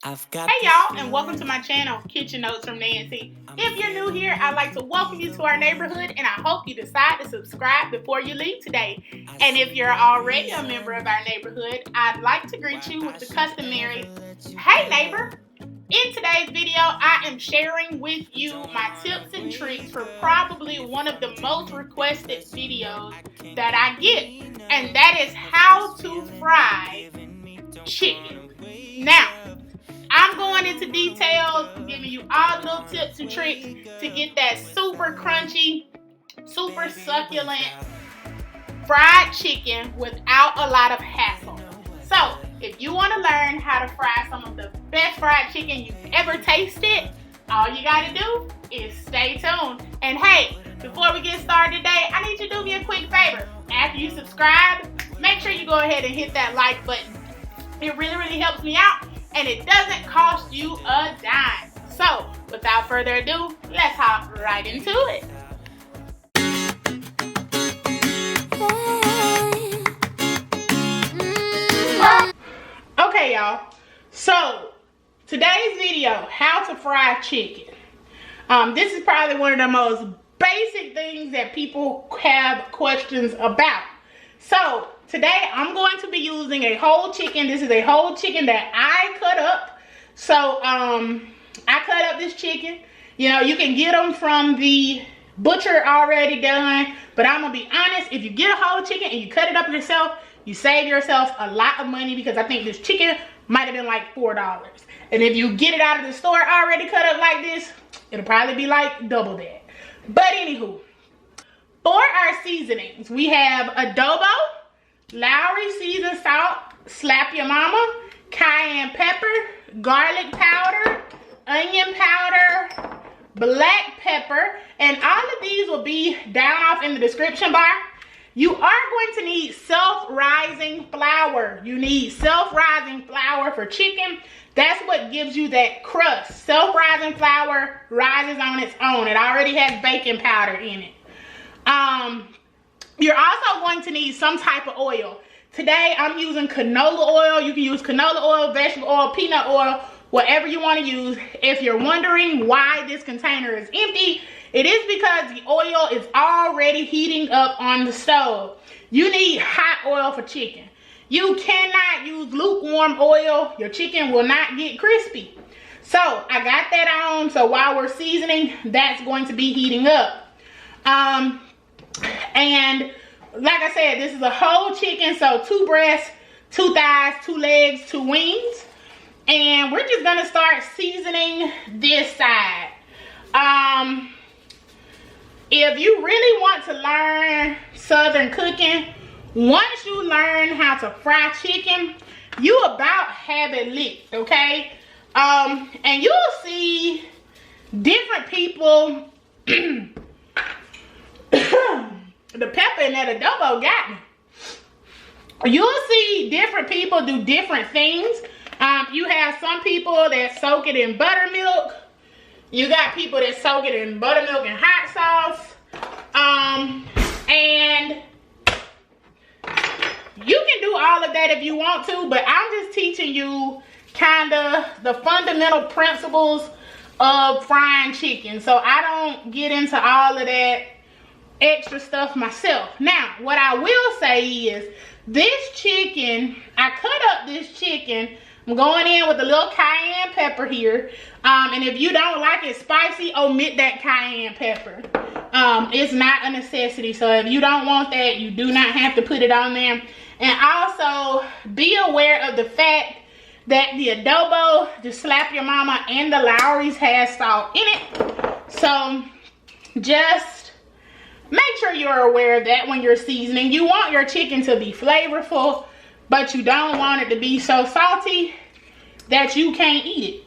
Hey y'all, and welcome to my channel, Kitchen Notes from Nancy. If you're new here, I'd like to welcome you to our neighborhood, and I hope you decide to subscribe before you leave today. And if you're already a member of our neighborhood, I'd like to greet you with the customary, hey neighbor. In today's video, I am sharing with you my tips and tricks for probably one of the most requested videos that I get, and that is how to fry chicken. Now, I'm going into details, giving you all little tips and tricks to get that super crunchy, super succulent fried chicken without a lot of hassle. So, if you want to learn how to fry some of the best fried chicken you've ever tasted, all you got to do is stay tuned. And hey, before we get started today, I need you to do me a quick favor. After you subscribe, make sure you go ahead and hit that like button. It really helps me out, and it doesn't cost you a dime. So, without further ado, let's hop right into it. Okay, y'all. So, today's video, how to fry chicken. This is probably one of the most basic things that people have questions about. So, today I'm going to be using a whole chicken. This is a whole chicken that I cut up. So, I cut up this chicken. You know, you can get them from the butcher already done. But I'm going to be honest, if you get a whole chicken and you cut it up yourself, you save yourself a lot of money, because I think this chicken might have been like $4. And if you get it out of the store already cut up like this, it'll probably be like double that. But anywho, for our seasonings, we have adobo, Lowry seasoned salt, slap your mama, cayenne pepper, garlic powder, onion powder, black pepper, and all of these will be down off in the description bar. You are going to need self-rising flour. You need self-rising flour for chicken. That's what gives you that crust. Self-rising flour rises on its own. It already has baking powder in it. You're also going to need some type of oil. Today, I'm using canola oil. You can use canola oil, vegetable oil, peanut oil, whatever you want to use. If you're wondering why this container is empty, it is because the oil is already heating up on the stove. You need hot oil for chicken. You cannot use lukewarm oil. Your chicken will not get crispy. So, I got that on. So, while we're seasoning, that's going to be heating up. And like I said, this is a whole chicken, so 2 breasts, 2 thighs, 2 legs, 2 wings. And we're just gonna start seasoning this side. If you really want to learn Southern cooking, once you learn how to fry chicken, you about have it licked, okay? And you'll see different people. The pepper in that adobo got me. You'll see different people do different things. You have some people that soak it in buttermilk. You got people that soak it in buttermilk and hot sauce. And you can do all of that if you want to, but I'm just teaching you kind of the fundamental principles of frying chicken. So I don't get into all of that extra stuff myself. Now, what I will say is, this chicken, I cut up this chicken. I'm going in with a little cayenne pepper here. And if you don't like it spicy, omit that cayenne pepper. It's not a necessity. So if you don't want that, you do not have to put it on there. And also, be aware of the fact that the adobo, the slap your mama, and the Lowry's has salt in it. So just make sure you're aware of that when you're seasoning. You want your chicken to be flavorful, but you don't want it to be so salty that you can't eat it.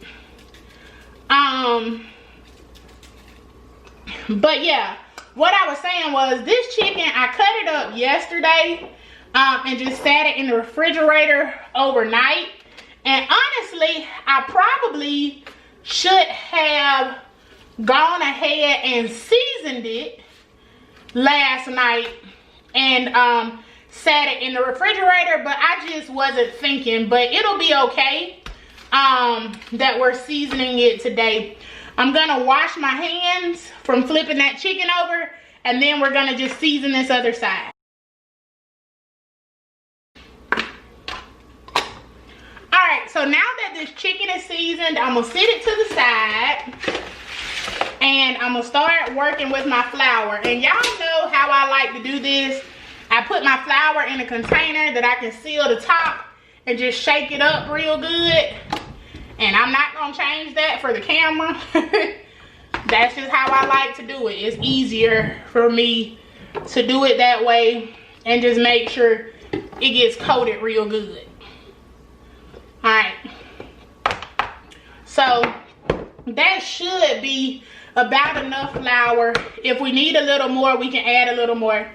But yeah, what I was saying was, this chicken, I cut it up yesterday and just sat it in the refrigerator overnight. And honestly, I probably should have gone ahead and seasoned it last night and sat it in the refrigerator, but I just wasn't thinking. But it'll be okay. that we're seasoning it today. I'm gonna wash my hands from flipping that chicken over, and then we're gonna just season this other side. Alright, so now that this chicken is seasoned, I'm gonna sit it to the side. And I'm gonna start working with my flour. And y'all know how I like to do this. I put my flour in a container that I can seal the top and just shake it up real good. And I'm not gonna change that for the camera. That's just how I like to do it. It's easier for me to do it that way and just make sure it gets coated real good. Alright. So that should be about enough flour. If we need a little more, we can add a little more. To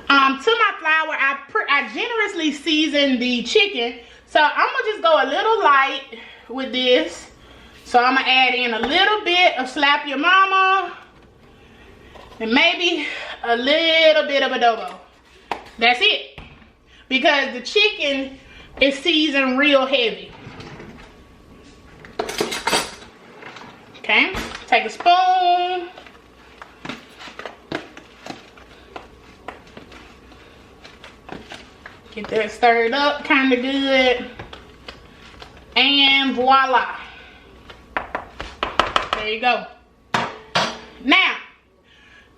my flour, I generously season the chicken. So I'm gonna just go a little light with this. So I'm gonna add in a little bit of Slap Your Mama and maybe a little bit of adobo. That's it. Because the chicken is seasoned real heavy. Okay, take a spoon. Get that stirred up kind of good. And voila. There you go. Now,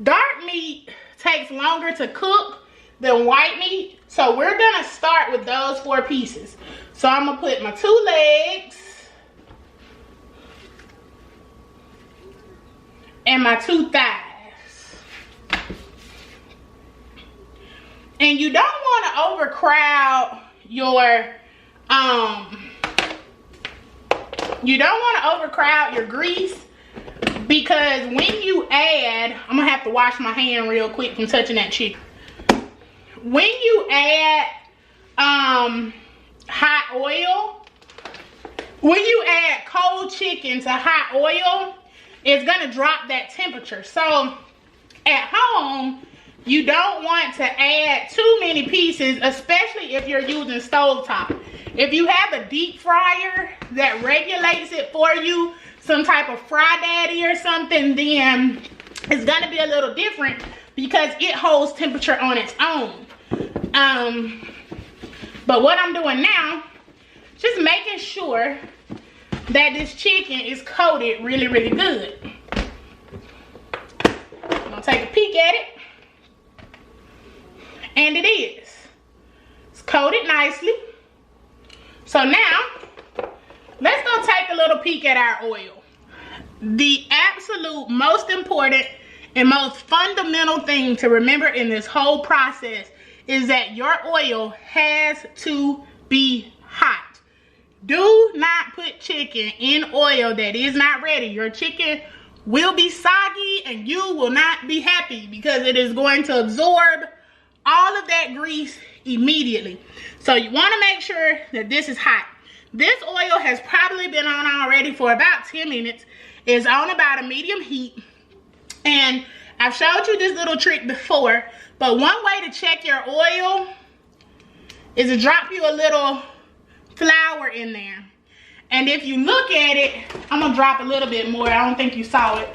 dark meat takes longer to cook than white meat. So we're gonna start with those 4 pieces. So I'm gonna put my 2 legs and my 2 thighs. And you don't want to overcrowd your grease, because when you add, I'm gonna have to wash my hand real quick from touching that chicken. When you add hot oil, when you add cold chicken to hot oil, it's gonna drop that temperature. So at home, you don't want to add too many pieces, especially if you're using stovetop. If you have a deep fryer that regulates it for you, some type of Fry Daddy or something, then it's gonna be a little different because it holds temperature on its own. But what I'm doing now, just making sure that this chicken is coated really, really good. I'm gonna take a peek at it. And it is. It's coated nicely. So now, let's go take a little peek at our oil. The absolute most important and most fundamental thing to remember in this whole process is that your oil has to be hot. Do not put chicken in oil that is not ready. Your chicken will be soggy and you will not be happy because it is going to absorb all of that grease immediately. So you want to make sure that this is hot. This oil has probably been on already for about 10 minutes. It's on about a medium heat. And I've showed you this little trick before, but one way to check your oil is to drop you a little flour in there. And if you look at it, I'm gonna drop a little bit more. I don't think you saw it.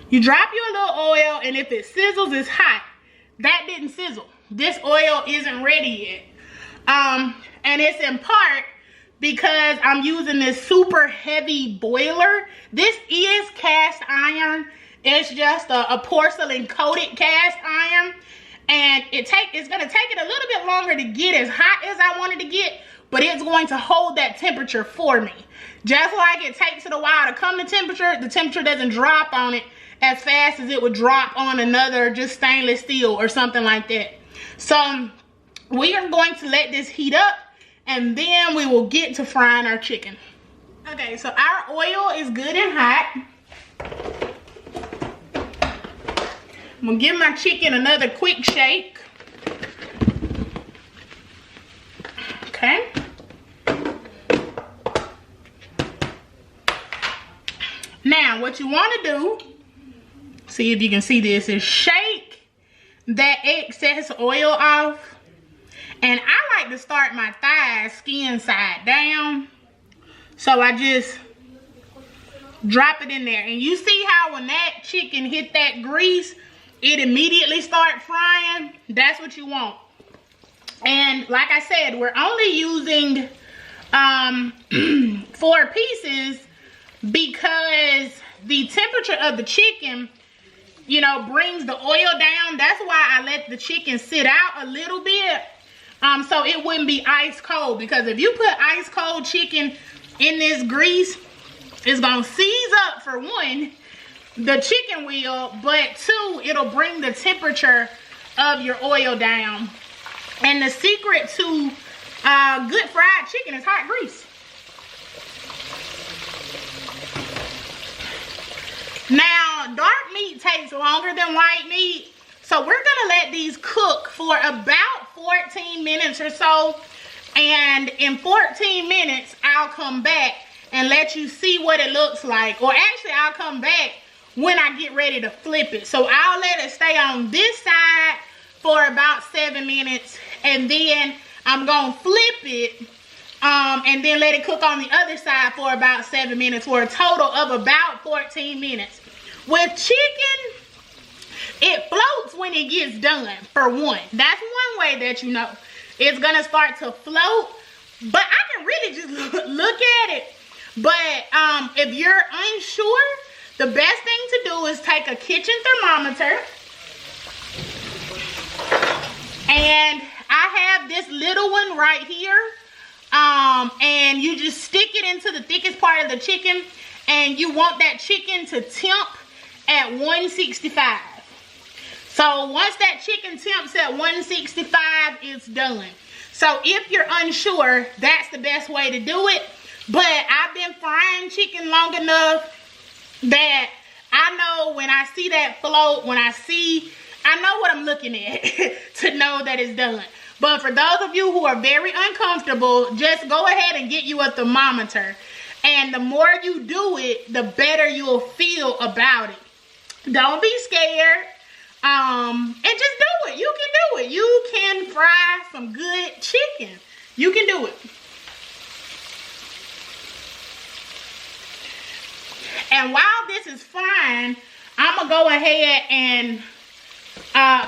You drop you a little oil, and if it sizzles, it's hot. That didn't sizzle. This oil isn't ready yet. And it's in part because I'm using this super heavy boiler. This is cast iron. It's just a porcelain coated cast iron. And it's gonna take it a little bit longer to get as hot as I wanted to get, but it's going to hold that temperature for me. Just like it takes it a while to come to temperature, the temperature doesn't drop on it as fast as it would drop on another just stainless steel or something like that. So we are going to let this heat up, and then we will get to frying our chicken. Okay, so our oil is good and hot. I'm gonna give my chicken another quick shake. Okay. Now, what you want to do, see if you can see this, is shake that excess oil off And I like to start my thighs skin side down. So I just drop it in there. And you see how when that chicken hit that grease, it immediately start frying? That's what you want. And like I said, we're only using 4 pieces because the temperature of the chicken, you know, brings the oil down. That's why I let the chicken sit out a little bit, so it wouldn't be ice cold. Because if you put ice cold chicken in this grease, it's gonna seize up, for one, the chicken will, but 2, it'll bring the temperature of your oil down. And the secret to good fried chicken is hot grease. Now, dark meat takes longer than white meat, so we're gonna let these cook for about 14 minutes or so. And in 14 minutes, I'll come back and let you see what it looks like. Or actually, I'll come back when I get ready to flip it. So I'll let it stay on this side for about 7 minutes, and then I'm gonna flip it and then let it cook on the other side for about 7 minutes, for a total of about 14 minutes. With chicken, it floats when it gets done, for one. That's one way that you know. It's gonna start to float, but I can really just look at it. But if you're unsure, the best thing to do is take a kitchen thermometer. And I have this little one right here. And you just stick it into the thickest part of the chicken, and you want that chicken to temp at 165. So once that chicken temps at 165, it's done. So if you're unsure, that's the best way to do it. But I've been frying chicken long enough that I know when I see that float, I know what I'm looking at to know that it's done. But for those of you who are very uncomfortable, just go ahead and get you a thermometer. And the more you do it, the better you'll feel about it. Don't be scared. And just do it. You can do it. You can fry some good chicken. You can do it. And while this is frying, I'm going to go ahead and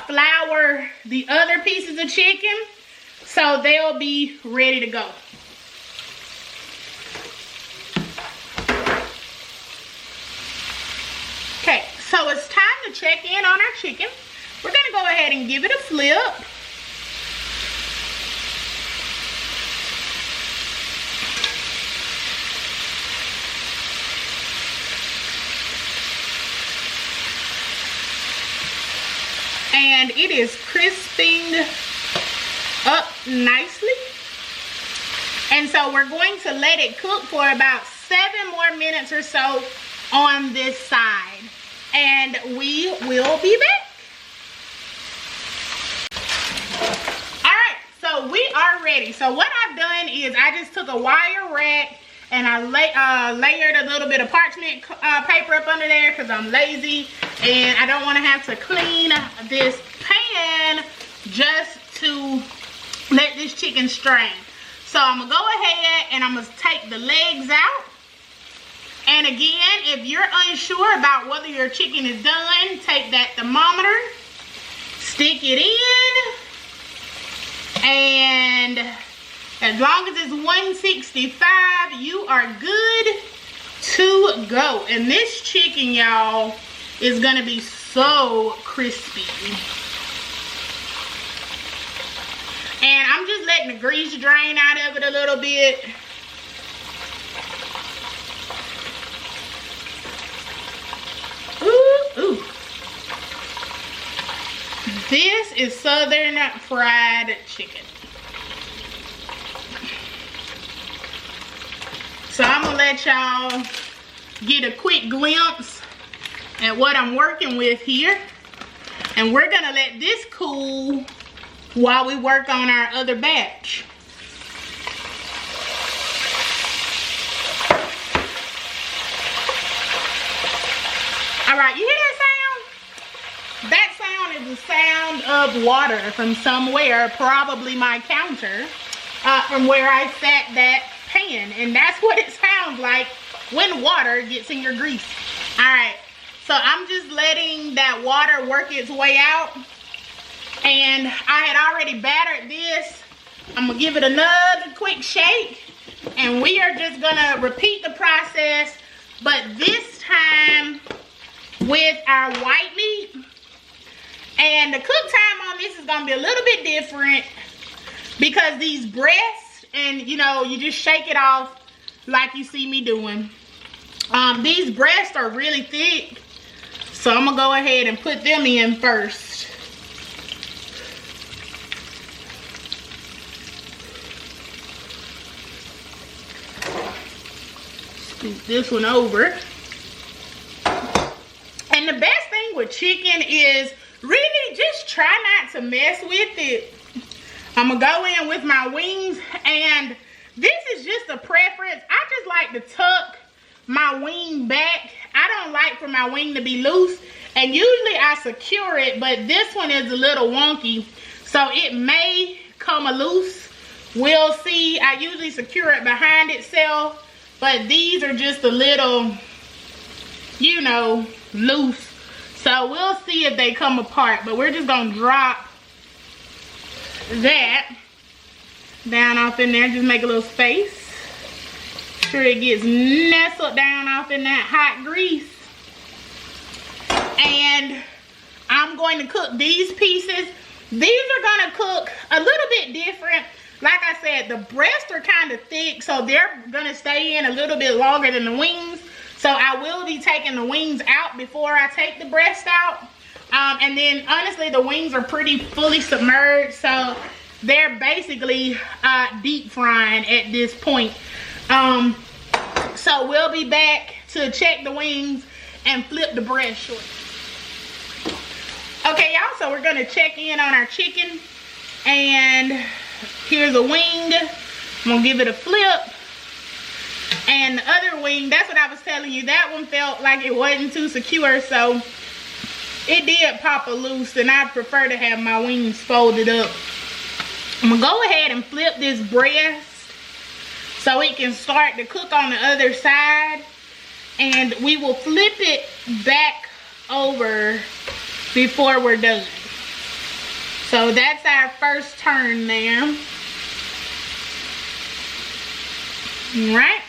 flour the other pieces of chicken so they'll be ready to go. Okay, so it's time to check in on our chicken. We're going to go ahead and give it a flip. And it is crisping up nicely. And so we're going to let it cook for about 7 more minutes or so on this side. And we will be back. Alright, so we are ready. So what I've done is I just took a wire rack and I layered a little bit of parchment paper up under there because I'm lazy and I don't want to have to clean this pan just to let this chicken strain. So I'm going to go ahead and I'm going to take the legs out. And again, if you're unsure about whether your chicken is done, take that thermometer, stick it in, and as long as it's 165, you are good to go. And this chicken, y'all, is gonna be so crispy. And I'm just letting the grease drain out of it a little bit. Ooh. This is Southern fried chicken. So I'm gonna let y'all get a quick glimpse at what I'm working with here. And we're gonna let this cool while we work on our other batch. All right, you hear that sound? That sound is the sound of water from somewhere, probably my counter, from where I sat that pan. And that's what it sounds like when water gets in your grease. All right, so I'm just letting that water work its way out. And I had already battered this. I'm gonna give it another quick shake. And we are just gonna repeat the process, but this time with our white meat. And the cook time on this is gonna be a little bit different because these breasts, and you know, you just shake it off like you see me doing. These breasts are really thick, so I'm gonna go ahead and put them in first. Scoop this one over. And the best thing with chicken is really just try not to mess with it. I'm gonna go in with my wings, and this is just a preference. I just like to tuck my wing back. I don't like for my wing to be loose, and usually I secure it, but this one is a little wonky, so it may come loose. We'll see. I usually secure it behind itself, but these are just a little, you know, loose. So we'll see if they come apart, but we're just gonna drop that down off in there. Just make a little space. Sure it gets nestled down off in that hot grease. And I'm going to cook these pieces. These are gonna cook a little bit different. Like I said, the breasts are kind of thick, so they're gonna stay in a little bit longer than the wings. So I will be taking the wings out before I take the breast out. And then honestly, the wings are pretty fully submerged, so they're basically deep frying at this point. So we'll be back to check the wings and flip the breast short. Okay, y'all, so we're gonna check in on our chicken. And here's a wing. I'm gonna give it a flip. And the other wing, that's what I was telling you, that one felt like it wasn't too secure, so it did pop loose, and I prefer to have my wings folded up. I'm gonna go ahead and flip this breast so it can start to cook on the other side, and we will flip it back over before we're done. So that's our first turn there. All right.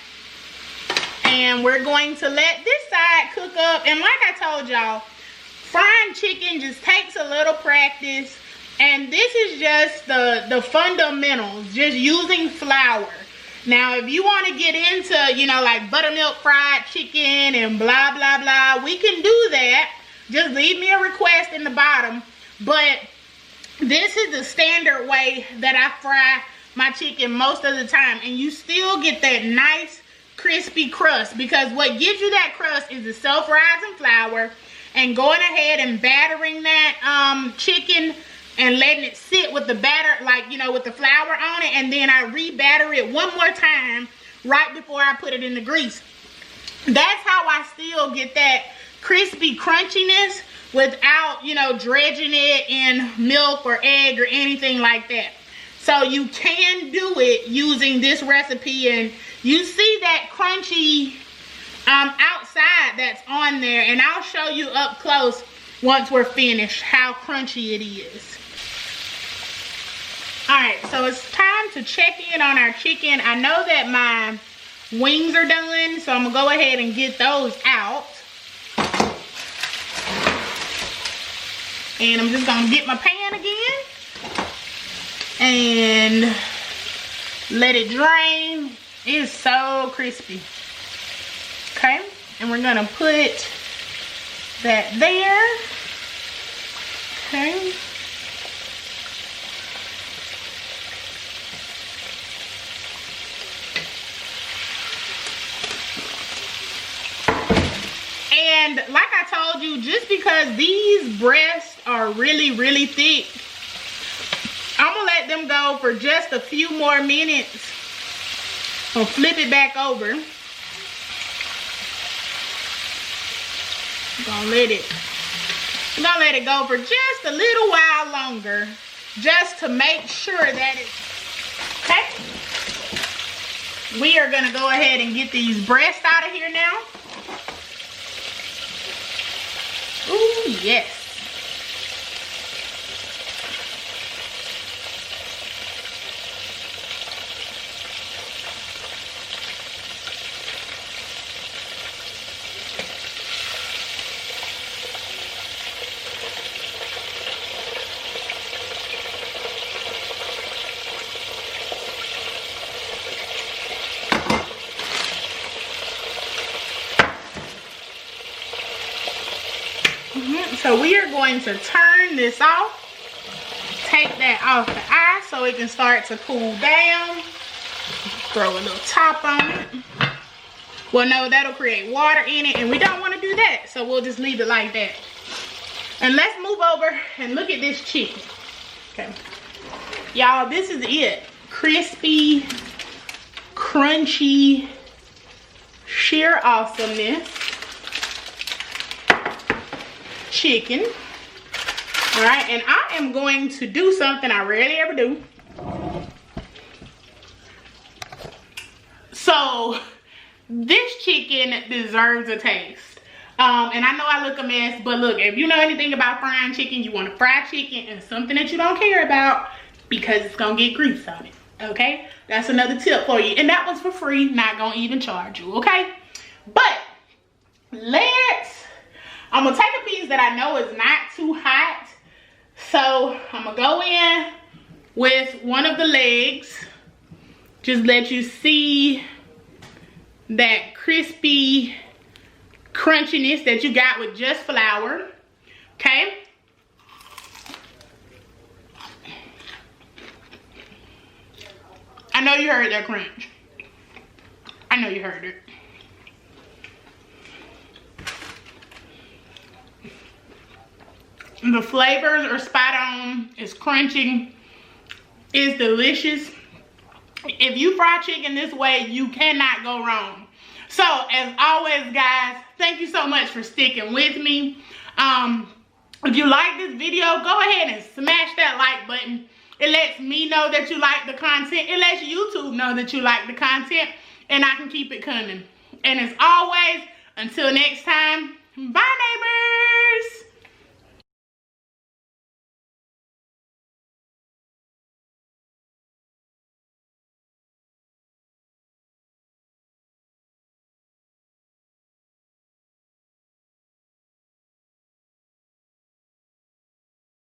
And we're going to let this side cook up. And like I told y'all, frying chicken just takes a little practice. And this is just the fundamentals, just using flour. Now, if you want to get into, you know, like buttermilk fried chicken and blah, blah, blah, we can do that. Just leave me a request in the bottom. But this is the standard way that I fry my chicken most of the time. And you still get that nice crispy crust, because what gives you that crust is the self-rising flour, and going ahead and battering that chicken and letting it sit with the batter, like, you know, with the flour on it, and then I re-batter it one more time right before I put it in the grease. That's how I still get that crispy crunchiness without, you know, dredging it in milk or egg or anything like that. So you can do it using this recipe, and you see that crunchy outside that's on there, and I'll show you up close once we're finished how crunchy it is. Alright, so it's time to check in on our chicken. I know that my wings are done, so I'm going to go ahead and get those out. And I'm just going to get my pan again and let it drain. It is so crispy. Okay, and we're gonna put that there. Okay. And like I told you, just because these breasts are really, really thick, I'm gonna let them go for just a few more minutes. I'll flip it back over. Gonna let it I'm gonna let it go for just a little while longer, just to make sure that it's okay. We are gonna go ahead and get these breasts out of here now. Ooh, yes. So we are going to turn this off, take that off the eye so it can start to cool down. Throw a little top on it. Well, no, that'll create water in it, and we don't want to do that, so we'll just leave it like that. And let's move over and look at this chicken. Okay, y'all, this is it. Crispy, crunchy, sheer awesomeness chicken. All right, and I am going to do something I rarely ever do. So this chicken deserves a taste. And I know I look a mess, but look, if you know anything about frying chicken, you want to fry chicken and something that you don't care about, because it's gonna get grease on it. Okay, that's another tip for you, and that was for free, not gonna even charge you. Okay, but I'm gonna take a piece that I know is not too hot. So I'm gonna go in with one of the legs. Just let you see that crispy crunchiness that you got with just flour. Okay. I know you heard that crunch. I know you heard it. The flavors are spot on. It's crunchy. It's delicious. If you fry chicken this way, you cannot go wrong. So, as always, guys, thank you so much for sticking with me. If you like this video, go ahead and smash that like button. It lets me know that you like the content. It lets YouTube know that you like the content, and I can keep it coming. And as always, until next time, bye, neighbors.